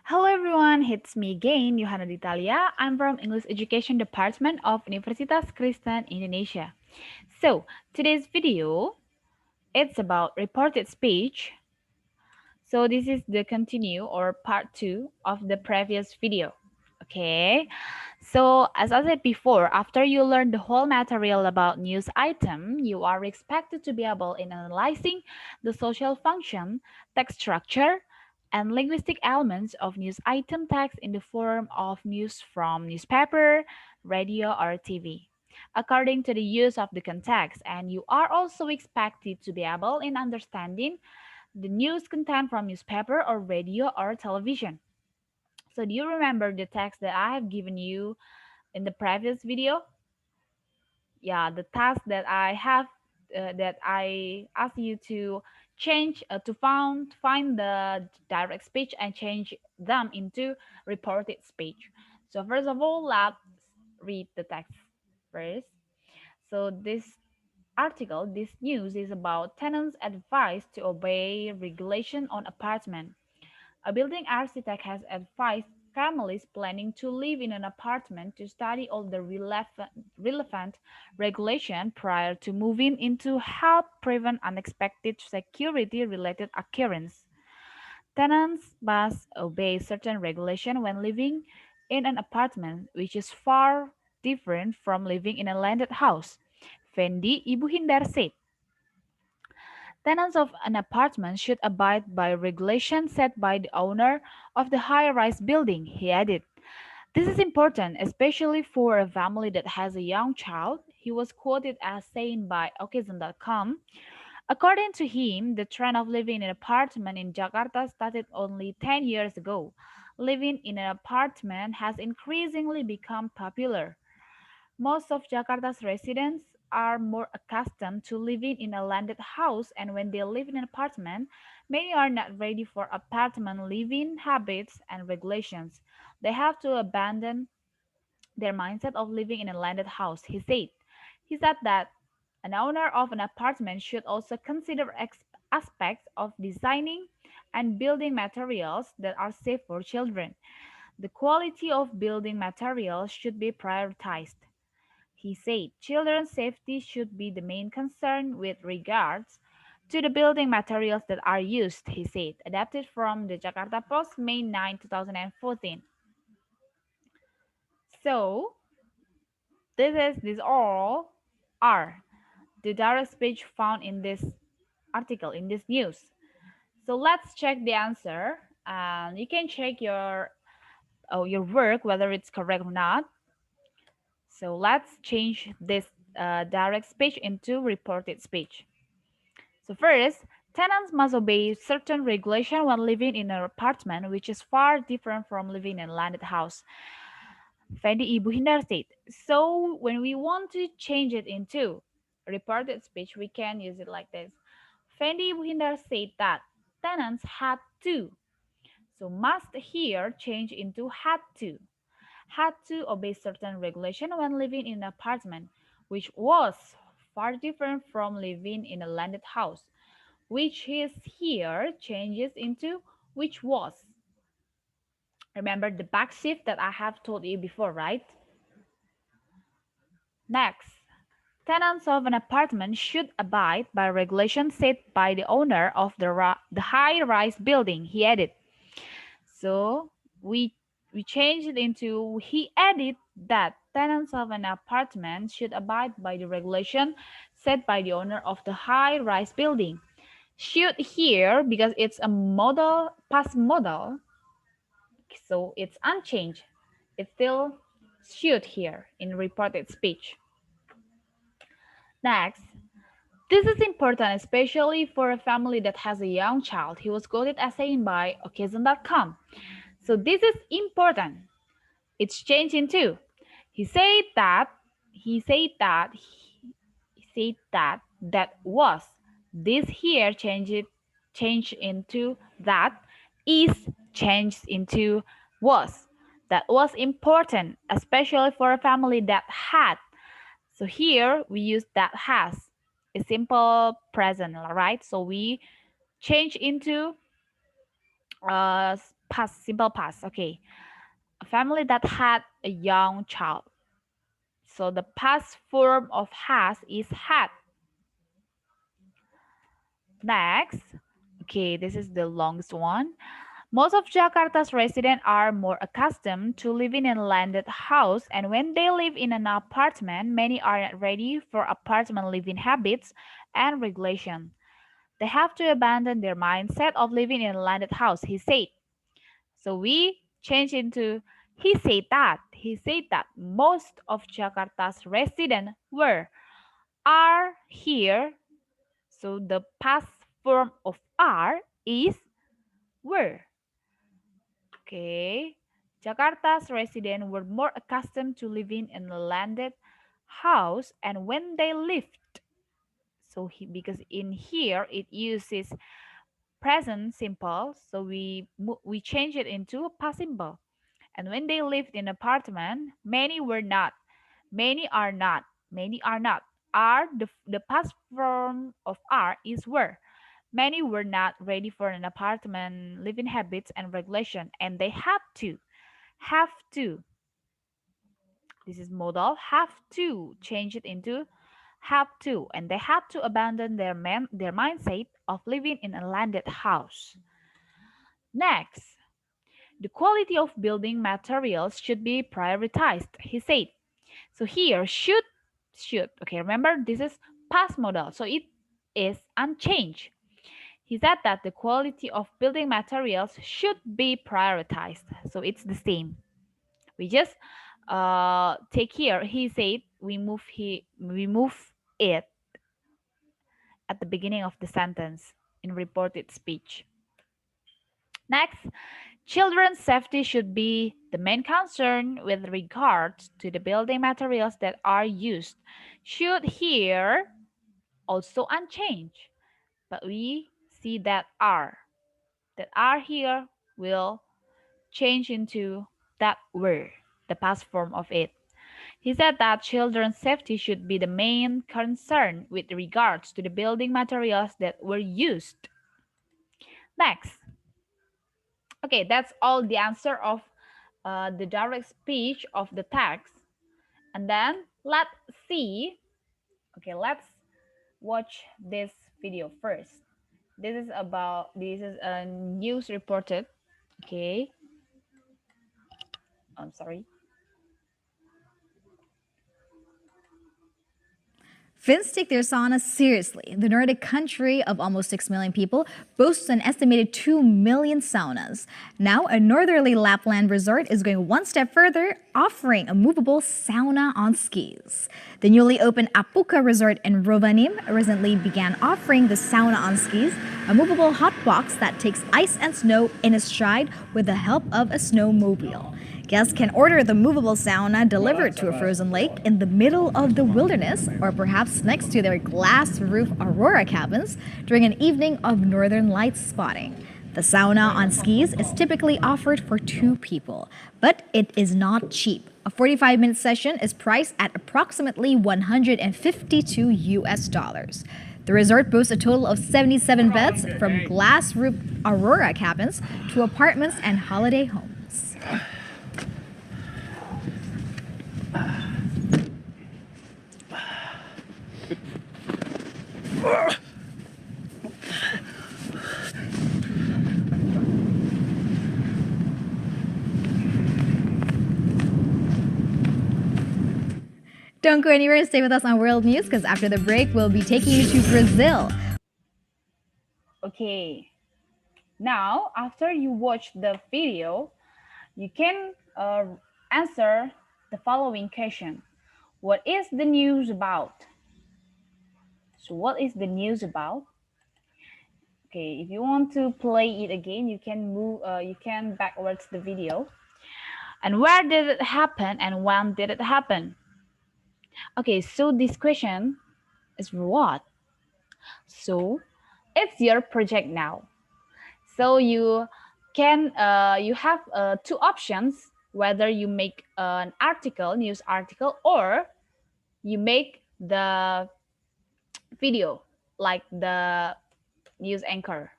Hello everyone, it's me again, Yohana Dithalia. I'm from English Education Department of Universitas Kristen, Indonesia. So, today's video, it's about reported speech. So, this is the continue or part 2 of the previous video. Okay, so as I said before, after you learn the whole material about news item, you are expected to be able in analyzing the social function, text structure, and linguistic elements of news item text in the form of news from newspaper, radio, or TV. According to the use of the context, and you are also expected to be able in understanding the news content from newspaper or radio or television. So do you remember the text that I have given you in the previous video? Yeah, the task that I have that I asked you to change to find the direct speech and change them into reported speech. So first of all, let's read the text first. So this article, this news is about tenants' advice to obey regulation on apartment. A building architect has advised families planning to live in an apartment to study all the relevant regulation prior to moving in to help prevent unexpected security-related occurrence. Tenants must obey certain regulation when living in an apartment, which is far different from living in a landed house. Fendi Ibu Hindar said. Tenants of an apartment should abide by regulations set by the owner of the high-rise building, he added. This is important, especially for a family that has a young child, he was quoted as saying by XII.com. According to him, the trend of living in an apartment in Jakarta started only 10 years ago. Living in an apartment has increasingly become popular. Most of Jakarta's residents are more accustomed to living in a landed house, and when they live in an apartment, many are not ready for apartment living habits and regulations. They have to abandon their mindset of living in a landed house, he said. He said that an owner of an apartment should also consider aspects of designing and building materials that are safe for children. The quality of building materials should be prioritized. He said children's safety should be the main concern with regards to the building materials that are used, he said, adapted from the Jakarta Post, May 9, 2014. So, these all are the direct speech found in this article, in this news. So let's check the answer. And you can check your work whether it's correct or not. So let's change this direct speech into reported speech. So first, tenants must obey certain regulation when living in an apartment, which is far different from living in a landed house. Fendi Ibu Hindar said. So when we want to change it into reported speech, we can use it like this. Fendi Ibu Hindar said that tenants had to. So must here change into had to obey certain regulation when living in an apartment, which was far different from living in a landed house, which is here changes into which was. Remember the back shift that I have told you before, right? Next, tenants of an apartment should abide by regulations set by the owner of the high-rise building, he added. So we changed it into he added that tenants of an apartment should abide by the regulation set by the owner of the high-rise building. Should here because it's a modal past modal, so it's unchanged. It still should here in reported speech. Next, this is important especially for a family that has a young child. He was quoted as saying by occasion.com. So this is important. It's changed into. He said that he said that he said that that was. This here changed into that is changed into was. That was important, especially for a family that had. So here we use that has a simple present, right? So we change into past, simple past. Okay. A family that had a young child. So the past form of has is had. Next, okay, this is the longest one. Most of Jakarta's residents are more accustomed to living in a landed house, and when they live in an apartment, many are not ready for apartment living habits and regulation. They have to abandon their mindset of living in a landed house, he said. So we change into he said that. He said that most of Jakarta's residents were, are here. So the past form of are is were. Okay. Jakarta's residents were more accustomed to living in a landed house, and when they lived, so because in here it uses present simple, so we change it into past simple. And when they lived in apartment, many were not, many are not, many are not. Are the past form of are is were. Many were not ready for an apartment living habits and regulation, and they have to. This is modal have to change it into have to, and they had to abandon their mindset of living in a landed house. Next, the quality of building materials should be prioritized, he said. So here should. Okay, remember this is past modal, so it is unchanged. He said that the quality of building materials should be prioritized. So it's the same. We just take here. He said we move it at the beginning of the sentence in reported speech. Next, children's safety should be the main concern with regards to the building materials that are used. Should here also unchanged, but we see that are here will change into that were, the past form of it. He said that children's safety should be the main concern with regards to the building materials that were used. Next, okay, that's all the answer of the direct speech of the text. And then let's see, okay, let's watch this video first. This is a news reported, okay, I'm sorry. Finns take their sauna seriously. The Nordic country of almost 6 million people boasts an estimated 2 million saunas. Now, a northerly Lapland resort is going one step further, offering a movable sauna on skis. The newly opened Apuka resort in Rovaniem recently began offering the sauna on skis, a movable hot box that takes ice and snow in a stride with the help of a snowmobile. Guests can order the movable sauna delivered to a frozen lake in the middle of the wilderness or perhaps next to their glass roof aurora cabins during an evening of northern lights spotting. The sauna on skis is typically offered for 2 people, but it is not cheap. A 45-minute session is priced at approximately $152. The resort boasts a total of 77 beds, from glass roof aurora cabins to apartments and holiday homes. Don't go anywhere, stay with us on World News, because after the break, we'll be taking you to Brazil. Okay, now after you watch the video, you can answer the following question. What is the news about? So what is the news about? Okay, if you want to play it again, you can you can backwards the video. And where did it happen and when did it happen? Okay, so this question is what? So it's your project now. So you can you have 2 options, whether you make an article, news article, or you make the video like the news anchor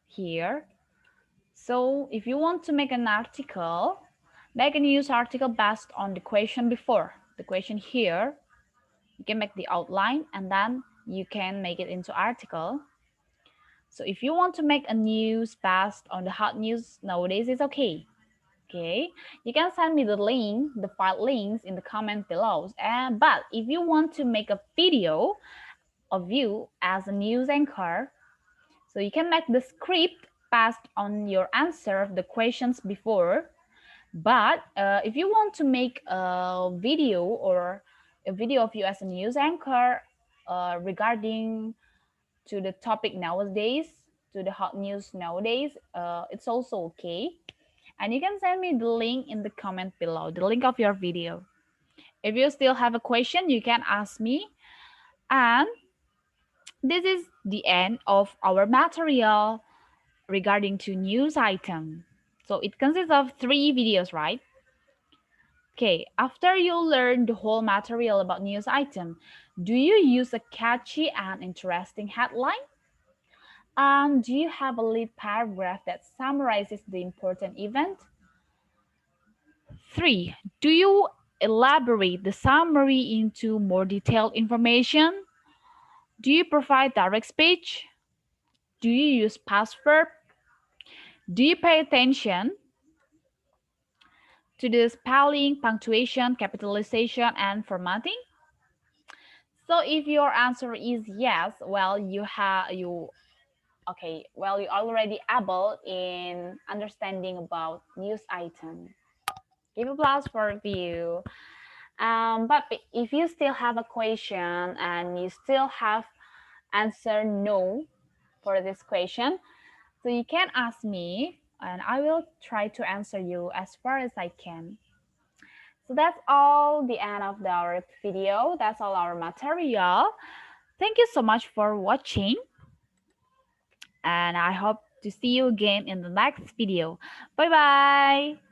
here. So if you want to make an article, make a news article based on the question before. The question here, you can make the outline and then you can make it into article. So if you want to make a news based on the hot news nowadays, it's okay. Okay, you can send me the link, the file links in the comment below. But if you want to make a video of you as a news anchor, so you can make the script based on your answer of the questions before. But if you want to make a video or a video of you as a news anchor regarding to the topic nowadays, to the hot news nowadays, it's also okay. And you can send me the link in the comment below, the link of your video. If you still have a question, you can ask me. And this is the end of our material regarding to news item. So it consists of 3 videos, right? Okay, after you learn the whole material about news item, do you use a catchy and interesting headline? Do you have a lead paragraph that summarizes the important event? 3. Do you elaborate the summary into more detailed information? Do you provide direct speech? Do you use past verb? Do you pay attention to the spelling, punctuation, capitalization, and formatting? So if your answer is yes, well you already able in understanding about news item. Give applause for you. But if you still have a question and you still have answer no for this question, so you can ask me and I will try to answer you as far as I can. So that's all the end of our video. That's all our material. Thank you so much for watching and I hope to see you again in the next video. Bye bye.